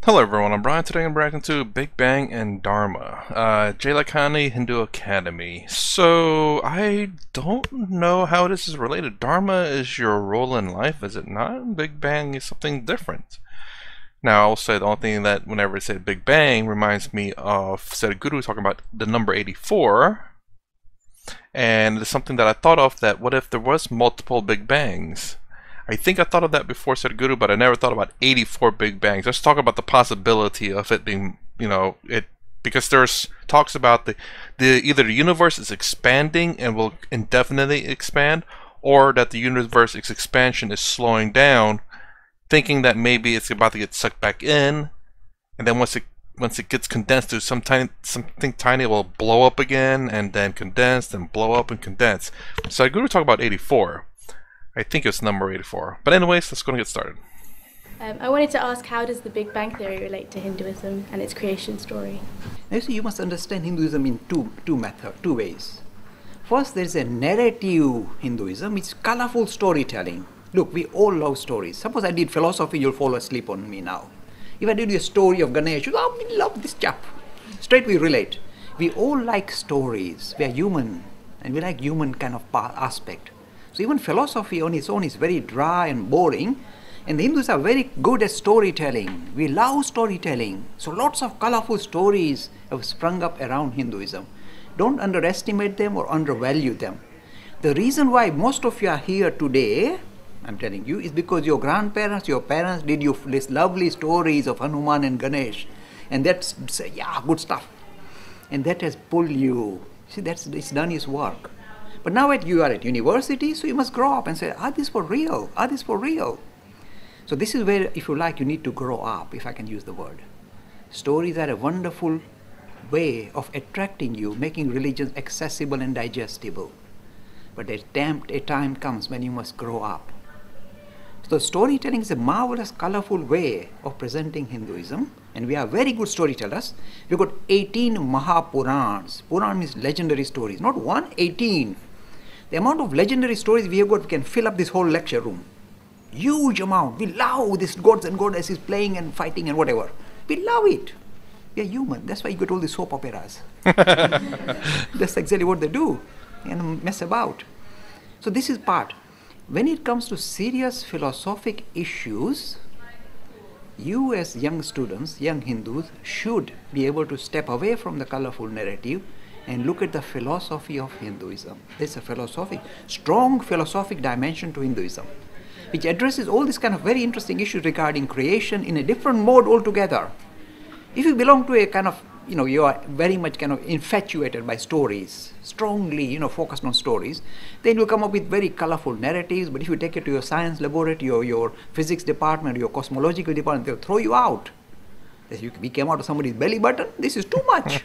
Hello everyone, I'm Brian. Today I'm reacting to Big Bang and Dharma, Lakhani Hindu Academy. So, I don't know how this is related. Dharma is your role in life, is it not? Big Bang is something different. Now, I'll say the only thing that whenever I say Big Bang reminds me of Sadhguru talking about the number 84, and it's something that I thought of that what if there was multiple Big Bangs? I think I thought of that before Sadhguru, but I never thought about 84 Big Bangs. Let's talk about the possibility of it being, it because there's talks about the either the universe is expanding and will indefinitely expand, or that the universe's expansion is slowing down, thinking that maybe it's about to get sucked back in, and then once it gets condensed to something tiny, it will blow up again, and then condense, and blow up and condense. So Sadhguru talk about 84. I think it's number 84. But anyways, let's go and get started. I wanted to ask, how does the Big Bang Theory relate to Hinduism and its creation story? Actually, you must understand Hinduism in two ways. First, there is a narrative Hinduism. It's colorful storytelling. Look, we all love stories. Suppose I did philosophy, you'll fall asleep on me now. If I did you a story of Ganesh, you go, oh, we love this chap. Straight we relate. We all like stories. We are human, and we like human kind of aspect. So even philosophy on its own is very dry and boring, and the Hindus are very good at storytelling. We love storytelling. So lots of colorful stories have sprung up around Hinduism. Don't underestimate them or undervalue them. The reason why most of you are here today, I'm telling you, is because your grandparents, your parents did you these lovely stories of Hanuman and Ganesh, and that's, yeah, good stuff. And that has pulled you. See, it's done its work. But now you are at university, so you must grow up and say, are these for real? Are these for real? So this is where, if you like, you need to grow up, if I can use the word. Stories are a wonderful way of attracting you, making religion accessible and digestible. But a time comes when you must grow up. So storytelling is a marvelous, colorful way of presenting Hinduism, and we are very good storytellers. We've got 18 Mahapurans. Puran means legendary stories, not 1, 18. The amount of legendary stories we have got, we can fill up this whole lecture room. Huge amount. We love this gods and goddesses playing and fighting and whatever. We love it. We are human. That's why you get all these soap operas. That's exactly what they do, and mess about. So this is part. When it comes to serious philosophic issues, you as young students, young Hindus, should be able to step away from the colorful narrative and look at the philosophy of Hinduism. There's a strong philosophic dimension to Hinduism, which addresses all these kind of very interesting issues regarding creation in a different mode altogether. If you belong to a kind of, you are very much kind of infatuated by stories, strongly, focused on stories, then you'll come up with very colorful narratives. But if you take it to your science laboratory or your physics department or your cosmological department, they'll throw you out. We came out of somebody's belly button. This is too much.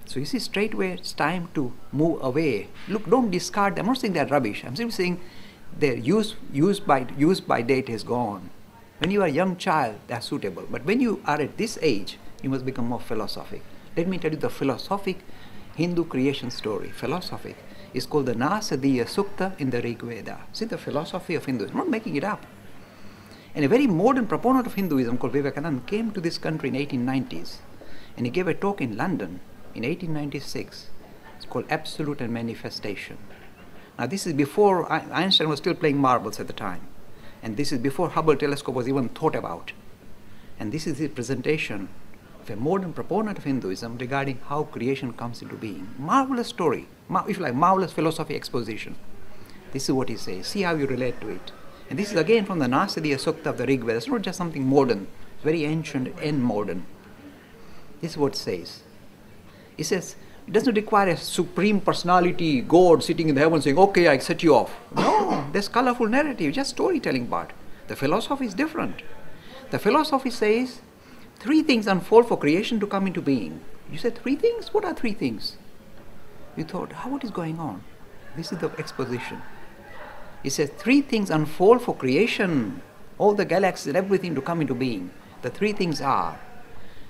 So you see, straightway it's time to move away. Look, don't discard them. I'm not saying they're rubbish. I'm simply saying their use by date is gone. When you are a young child, they're suitable. But when you are at this age, you must become more philosophic. Let me tell you the philosophic Hindu creation story. Philosophic is called the Nasadiya Sukta in the Rig Veda. See, the philosophy of Hinduism. I'm not making it up. And a very modern proponent of Hinduism called Vivekananda came to this country in 1890s, and he gave a talk in London in 1896. It's called Absolute and Manifestation. Now this is before Einstein was still playing marbles at the time, and this is before Hubble telescope was even thought about. And this is his presentation of a modern proponent of Hinduism regarding how creation comes into being. Marvelous story, if you like, marvelous philosophy exposition. This is what he says. See how you relate to it. And this is again from the Nasadiya Sukta of the Rig Veda. It's not just something modern. It's very ancient and modern. This is what it says. It says, it doesn't require a supreme personality, God sitting in the heavens saying, okay, I set you off. No, there's colorful narrative, just storytelling part. The philosophy is different. The philosophy says, 3 things unfold for creation to come into being. You said 3 things? What are 3 things? You thought, what is going on? This is the exposition. It says 3 things unfold for creation, all the galaxies and everything to come into being. The 3 things are,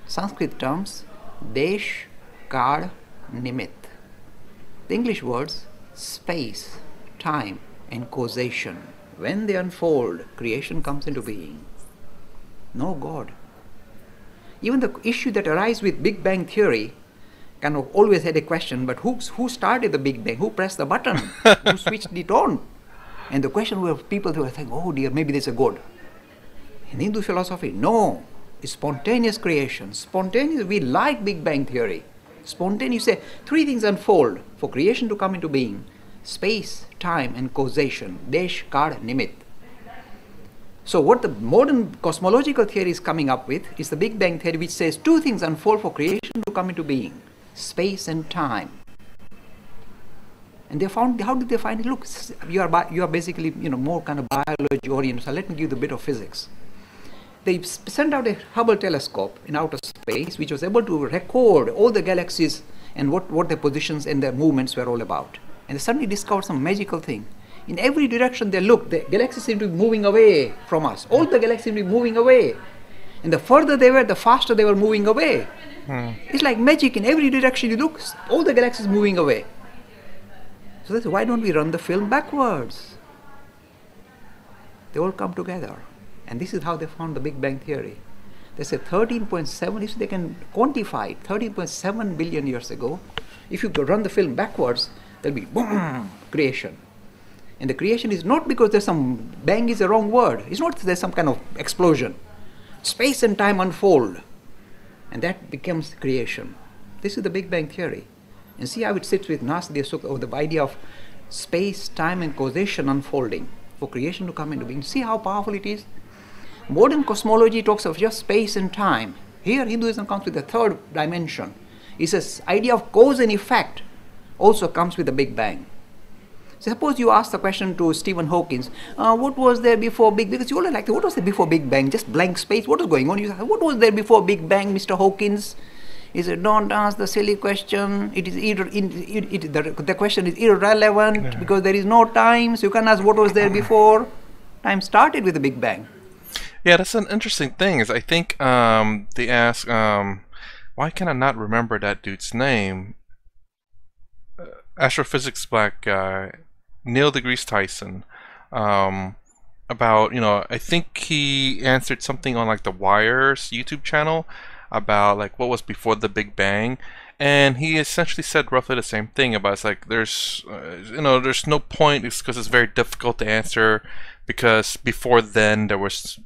Sanskrit terms, Desh, Kal, Nimit. The English words, space, time, and causation. When they unfold, creation comes into being. No God. Even the issue that arises with Big Bang theory kind of always had a question, but who started the Big Bang? Who pressed the button? Who switched it on? And the question was people who were thinking, oh dear, maybe there's a God. In Hindu philosophy, no, it's spontaneous creation. Spontaneous, we like Big Bang theory. Spontaneous, you say, three things unfold for creation to come into being: space, time, and causation. Desh, Kar, Nimit. So what the modern cosmological theory is coming up with is the Big Bang theory, which says two things unfold for creation to come into being: space and time. And they found, how did they find it? Look, you are basically more kind of biology oriented. So let me give you a bit of physics. They sent out a Hubble telescope in outer space, which was able to record all the galaxies and what their positions and their movements were all about. And they suddenly discovered some magical thing. In every direction they looked, the galaxies seemed to be moving away from us. All the galaxies seemed to be moving away. And the further they were, the faster they were moving away. It's like magic. In every direction you look, all the galaxies moving away. So that's why don't we run the film backwards? They all come together. And this is how they found the Big Bang theory. They said 13.7, if they can quantify it, 13.7 billion years ago, if you run the film backwards, there'll be boom, creation. And the creation is not because there's some, bang is the wrong word. It's not there's some kind of explosion. Space and time unfold. And that becomes creation. This is the Big Bang theory. And see how it sits with Nasdya Sukha, or the idea of space, time, and causation unfolding for creation to come into being. See how powerful it is? Modern cosmology talks of just space and time. Here Hinduism comes with the third dimension. It says idea of cause and effect also comes with the Big Bang. So suppose you ask the question to Stephen Hawking, what was there before Big Bang? Because you always like, what was there before Big Bang? Just blank space. What is going on? You say, what was there before Big Bang, Mr. Hawkins? He said, don't ask the silly question. It is the question is irrelevant because there is no time. So you can ask what was there before. Time started with the Big Bang. Yeah, that's an interesting thing. Is I think they ask, why can I not remember that dude's name? Astrophysics black guy, Neil deGrasse Tyson. About I think he answered something on like the Wire's YouTube channel about like what was before the Big Bang, and he essentially said roughly the same thing about it's like there's there's no point. It's because it's very difficult to answer because before then there was,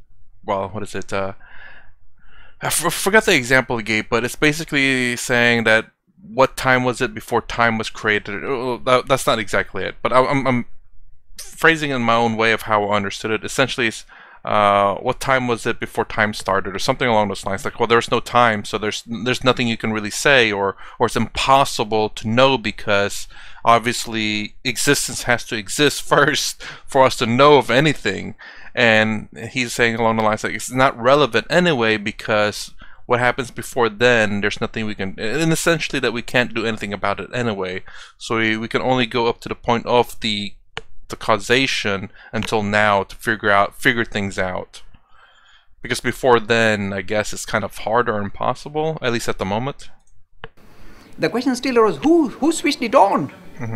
well, what is it? I forgot the example he gave, but it's basically saying that what time was it before time was created? That's not exactly it, but I'm phrasing it in my own way of how I understood it. Essentially, it's what time was it before time started, or something along those lines. Like, well, there's no time, so there's nothing you can really say, or it's impossible to know because obviously existence has to exist first for us to know of anything. And he's saying along the lines like it's not relevant anyway because what happens before then, there's nothing we can, and essentially that we can't do anything about it anyway. So we can only go up to the point of the causation until now to figure things out. Because before then, I guess it's kind of hard or impossible, at least at the moment. The question still arose: who switched it on?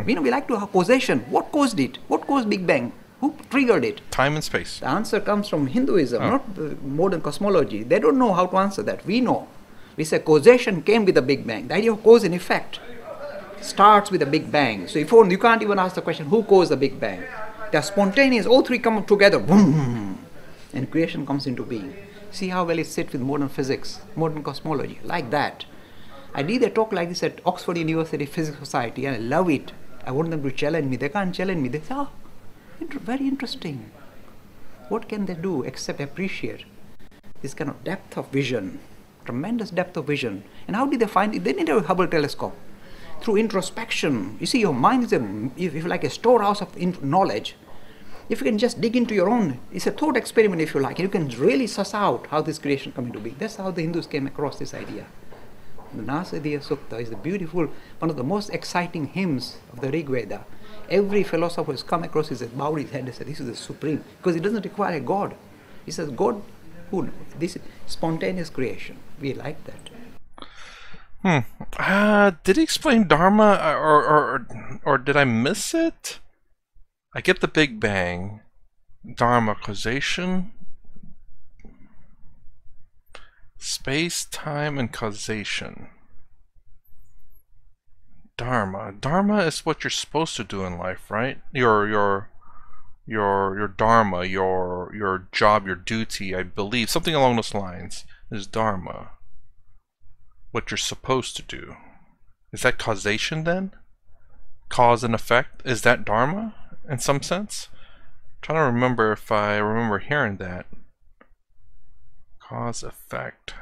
We like to have causation. What caused it? What caused Big Bang? Who triggered it? Time and space. The answer comes from Hinduism, not the modern cosmology. They don't know how to answer that. We know. We say causation came with the Big Bang. The idea of cause and effect starts with the Big Bang. So if you can't even ask the question, who caused the Big Bang? They're spontaneous. All three come together. Boom, and creation comes into being. See how well it sits with modern physics, modern cosmology, like that. I did a talk like this at Oxford University Physics Society, and I love it. I want them to challenge me. They can't challenge me. They say, very interesting. What can they do except appreciate this kind of depth of vision, tremendous depth of vision? And how did they find it? They didn't have a Hubble telescope. Through introspection. You see, your mind is if like a storehouse of knowledge. If you can just dig into your own, it's a thought experiment if you like, and you can really suss out how this creation come into being. That's how the Hindus came across this idea. The Nasadiya Sukta is the beautiful, one of the most exciting hymns of the Rig Veda. Every philosopher who's come across it has bowed his head and said, this is the supreme, because it doesn't require a God. He says, God, this is spontaneous creation. We like that. Did he explain Dharma, or did I miss it? I get the Big Bang. Dharma, causation. Space, time, and causation. Dharma. Dharma is what you're supposed to do in life, right? Your dharma, your job, your duty, I believe, something along those lines is dharma. What you're supposed to do. Is that causation then? Cause and effect? Is that dharma in some sense? I'm trying to remember if I remember hearing that. Cause effect.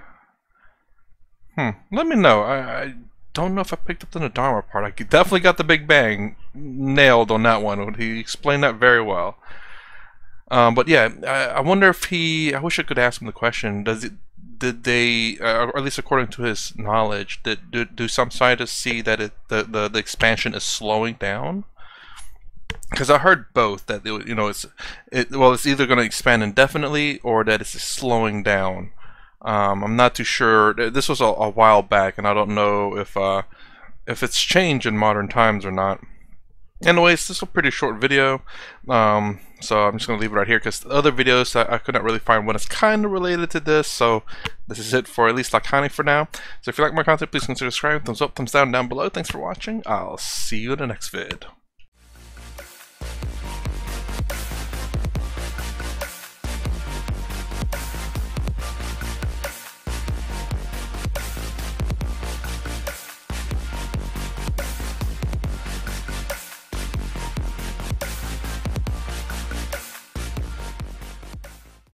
Let me know. I don't know if I picked up the Dharma part. I definitely got the Big Bang nailed on that one. He explained that very well. But yeah, I wonder if he. I wish I could ask him the question. Did they, or at least according to his knowledge, do some scientists see that the expansion is slowing down? Because I heard both, that it's either going to expand indefinitely or that it's slowing down. I'm not too sure. This was a while back, and I don't know if it's changed in modern times or not. Anyways, this is a pretty short video, so I'm just going to leave it right here because the other videos I couldn't really find one that's kind of related to this, so this is it for at least Lakhani for now. So if you like more content, please consider subscribing, thumbs up, thumbs down below. Thanks for watching. I'll see you in the next vid.